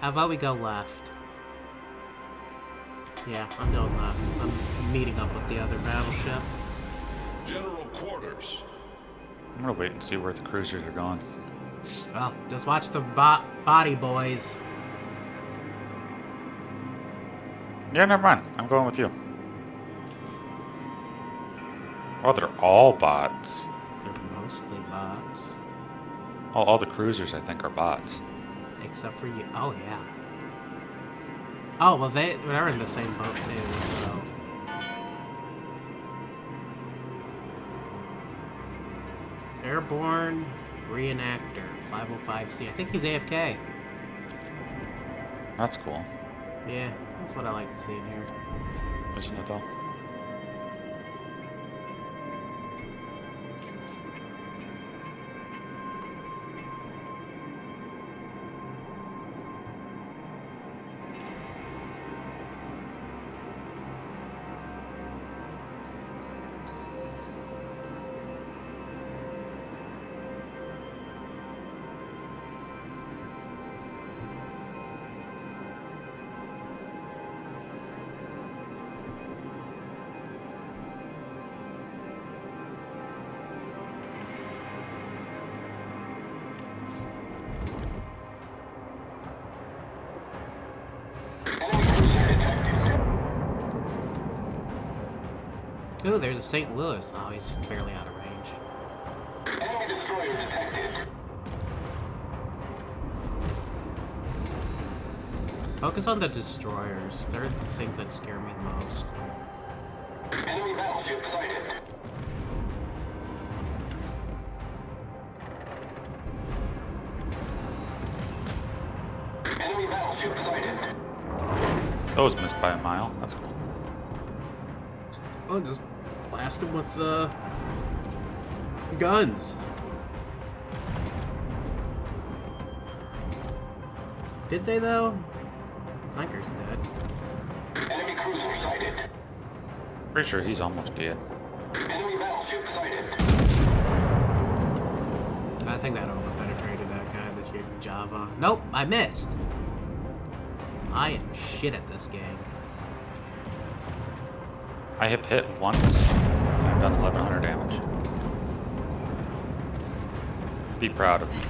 How about we go left? Yeah, I'm going left. I'm meeting up with the other battleship. General quarters. I'm gonna wait and see where the cruisers are going. Well, just watch the body, boys. Yeah, never mind. I'm going with you. Oh, they're all bots. They're mostly bots. All the cruisers, I think, are bots. Except for you. Oh, yeah. Oh, well, they're in the same boat, too, so... Airborne Reenactor, 505C. I think he's AFK. That's cool. Yeah, that's what I like to see in here. Isn't it, though? Ooh, there's a St. Louis. Oh, he's just barely out of range. Enemy destroyer detected. Focus on the destroyers. They're the things that scare me the most. Enemy battleship sighted. Enemy battleship sighted. Those missed by a mile. That's cool. Oh, just blast them with the guns. Did they, though? Zanker's dead. Enemy cruiser sighted. Pretty sure he's almost dead. Enemy battleship sighted. I think that over-penetrated that guy that hit Java. Nope, I missed. I am shit at this game. I have hit once, and I've done 1,100 damage. Be proud of me.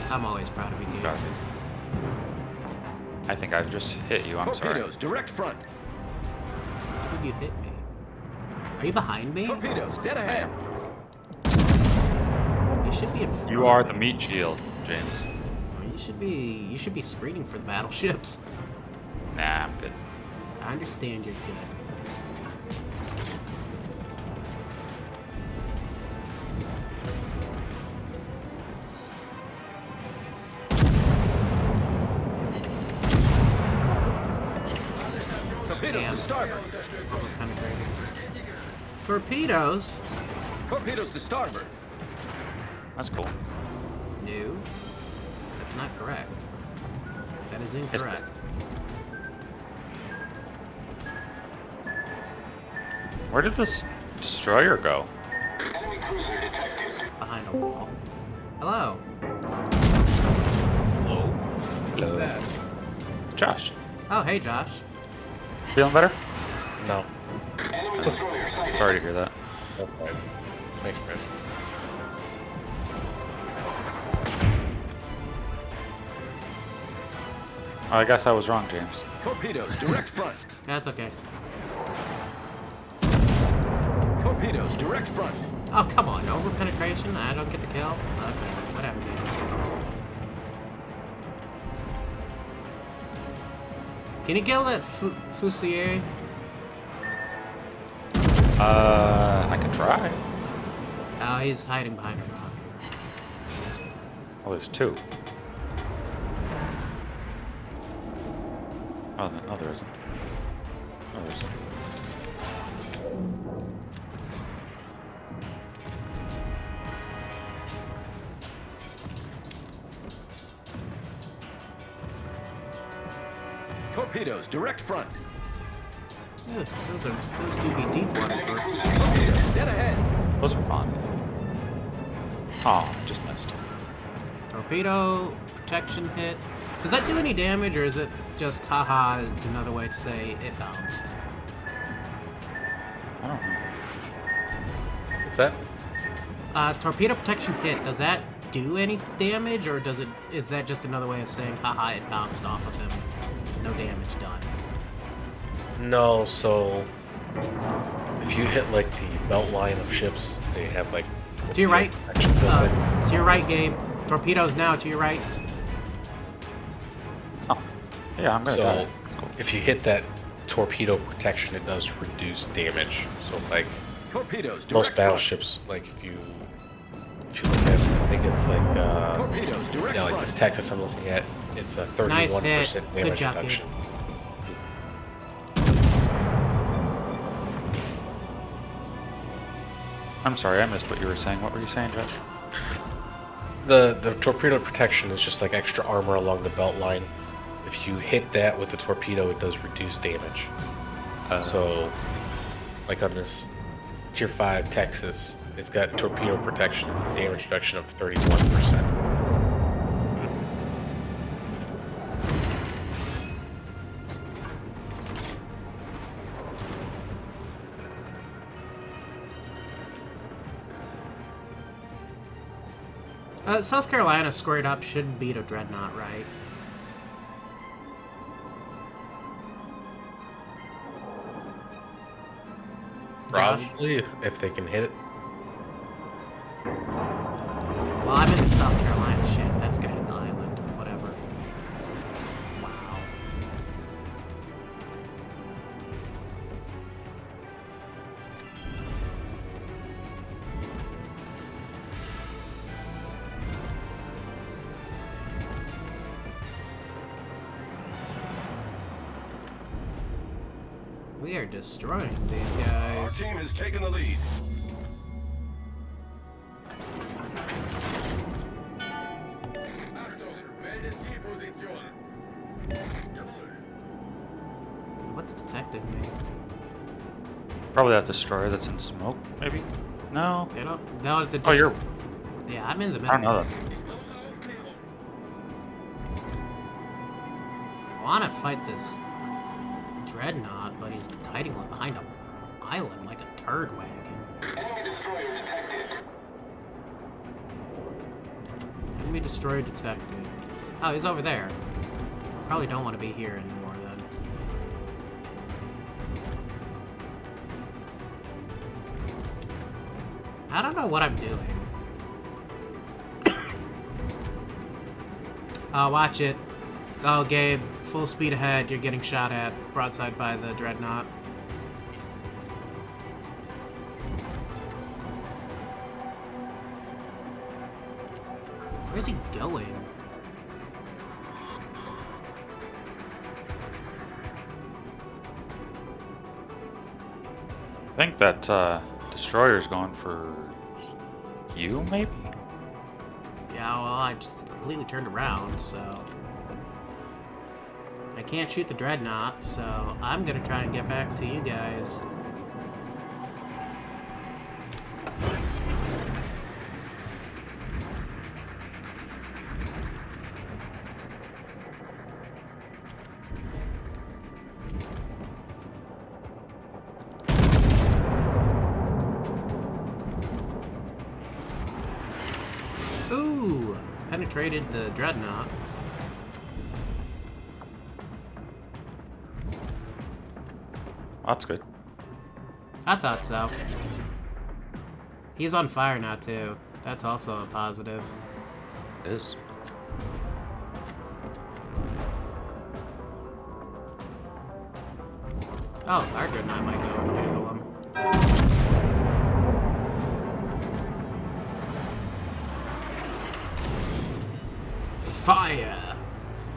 I'm always proud of you, dude. Proud of you. I think I've just hit you, I'm Torpedoes, sorry. direct front. How did you hit me? Are you behind me? Torpedoes, dead ahead. You should be in front You are of the me. meat shield, James. You should be screening for the battleships. Nah, I'm good. I understand you're good. Torpedoes to starboard. Penetrating. Torpedoes? Torpedoes to starboard. That's cool. No. That's not correct. That is incorrect. Where did this destroyer go? Enemy cruiser detected. Behind a wall. Hello. Hello? Who's that? Josh. Oh, hey, Josh. Feeling better? No. Enemy destroyer sighted. Sorry to hear that. Okay. Thanks, Chris. Oh, I guess I was wrong, James. Torpedoes, direct front. That's okay. Torpedoes, direct front. Oh, come on. Over penetration? I don't get the kill? Okay, whatever, dude. Can you kill that Fusilier? I can try. Oh, he's hiding behind a rock. Oh, there's two. Oh, no, there isn't. Oh, there isn't. Torpedoes, direct front. Yeah, those do be deep water Enemy birds. cruiser sighted. Torpedoes, dead ahead. Those are fun. Oh, just missed. Torpedo, protection hit. Does that do any damage, or is it just haha? It's another way to say it bounced. I don't know. What's that? Torpedo protection hit. Does that do any damage, or is that just another way of saying haha? It bounced off of him. No damage done. No, so if you hit like the belt line of ships, they have like To your right. protection built in. To your right, Gabe. Torpedoes now. To your right. Oh. Yeah, I'm gonna die. So if you hit that torpedo protection, it does reduce damage. So like Torpedoes, most direct front. battleships, like if you look at, I think it's like Torpedoes, direct yeah, like front. this Texas I'm looking at, it's a 31% Nice hit. Good damage job, reduction. I'm sorry, I missed what you were saying. What were you saying, Josh? The torpedo protection is just like extra armor along the belt line. If you hit that with a torpedo, it does reduce damage. So, like on this Tier 5 Texas, it's got torpedo protection, damage reduction of 31%. South Carolina squared up should beat a dreadnought, right? Josh? Probably, if they can hit it. Well, I'm in South Carolina. Shit, that's gonna hit the island. Whatever. Wow. We are destroying these Our guys. team has taken the lead. Achtung, melde Zielposition. Jawohl. What's detecting me? Probably that destroyer that's in smoke, maybe? No? They don't. No, the Oh, you're... Yeah, I'm in the middle. I don't know that. Ich brauche Aufklärung. I want to fight this dreadnought, but he's hiding behind an island like a turd wagon. Enemy destroyer detected. Enemy destroyer detected. Oh, he's over there. Probably don't want to be here anymore then. I don't know what I'm doing. Oh, watch it. Oh, Gabe, full speed ahead. You're getting shot at. Broadside by the dreadnought. Where's he going? I think that destroyer's going for you, maybe? Yeah, well, I just completely turned around, so... I can't shoot the dreadnought, so I'm gonna try and get back to you guys. Ooh! Penetrated the dreadnought. That's good. I thought so. He's on fire now, too. That's also a positive. It is. Oh, our dreadnought might go and handle him. Fire!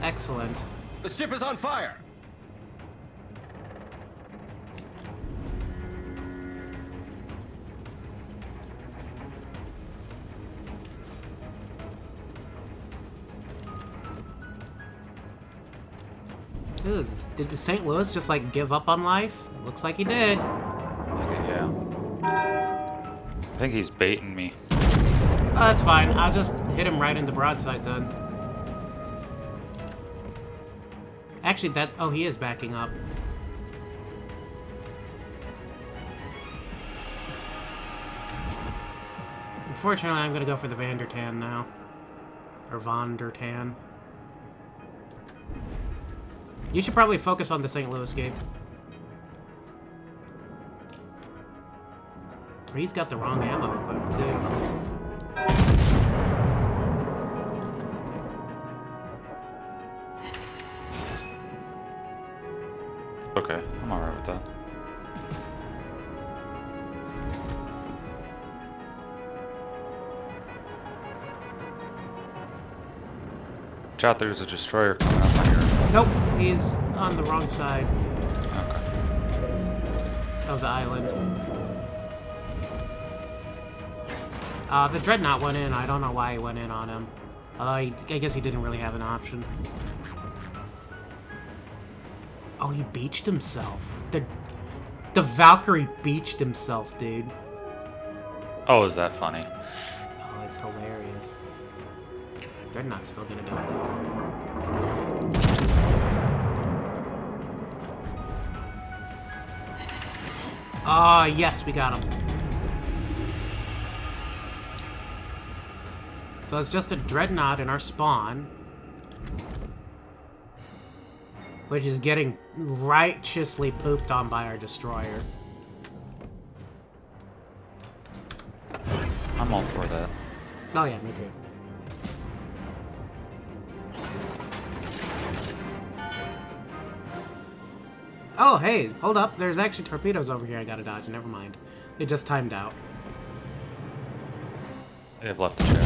Excellent. The ship is on fire. Ooh, did the St. Louis just, like, give up on life? Looks like he did. Yeah. I think he's baiting me. Oh, that's fine. I'll just hit him right in the broadside then. Actually, that... Oh, he is backing up. Unfortunately, I'm gonna go for the Van der Tan now. Or Von der Tan. You should probably focus on the St. Louis game. Or he's got the wrong ammo equipped, too. Okay, I'm alright with that. Watch out, there's a destroyer coming up on your... Nope, he's on the wrong side Okay. of the island. The Dreadnought went in. I don't know why he went in on him. I guess he didn't really have an option. Oh, he beached himself. The Valkyrie beached himself, dude. Oh, is that funny? Oh, it's hilarious. Dreadnought's still gonna die. Ah, yes, we got him. So it's just a Dreadnought in our spawn, which is getting righteously pooped on by our destroyer. I'm all for that. Oh yeah, me too. Oh, hey, hold up. There's actually torpedoes over here I gotta dodge. Never mind. They just timed out. They have left the chat.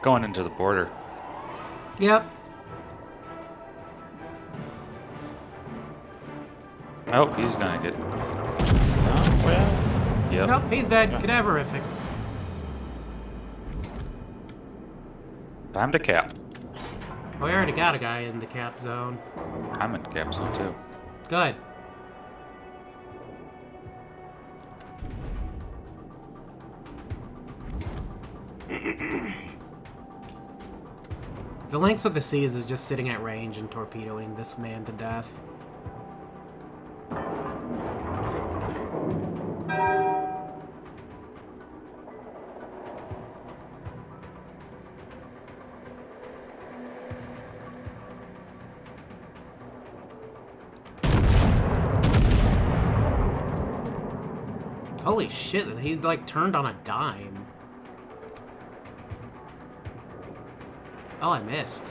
Going into the border. Yep. I hope he's gonna get... Oh, well... Yep. Nope, he's dead. Cadaverific. Time to cap. We already got a guy in the cap zone. I'm in cap zone too. Good. The Lynx of the Seas is just sitting at range and torpedoing this man to death. Holy shit, he like turned on a dime. Oh, I missed.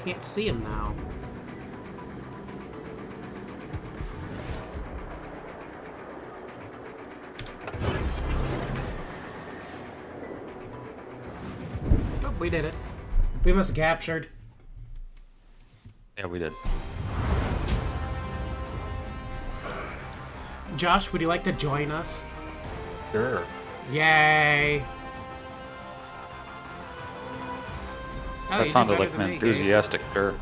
Can't see him now. Oh, we did it. We must have captured. Yeah, we did. Josh, would you like to join us? Sure. Yay! Oh, you That did sounded better like than an me, Gabe. enthusiastic sure.